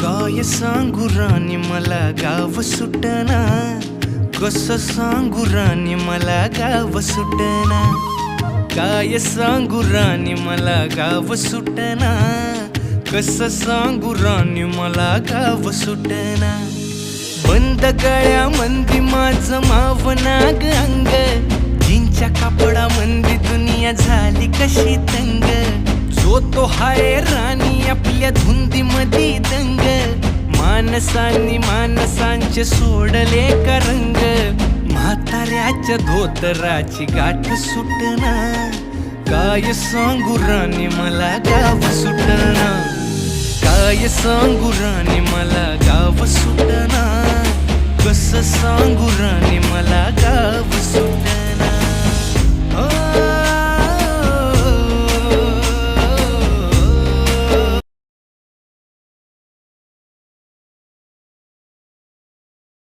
काय सांगू राणी मला गाव सुटना, कसं सांगू राणी मला गाव सुटना. काय सांगू राणी मला गाव सुटना, कसं सांगू राणी मला गाव सुटना. बंद गळ्यामंदी माझं मावनाग अंग, जीनच्या कापडामंदी दुनिया झाली कशी तंग. जो तो हाय राणी आपल्या धुंदीमधी दंग, माणसांनी माणसांचे सोडले का रंग. म्हाताऱ्याच्या धोतराची गाठ सुटना, काय सांगू राणी मला गाव सुटना. काय सांगू राणी मला गाव सुटना, कसं सांगू राणी मला गाव सुटना.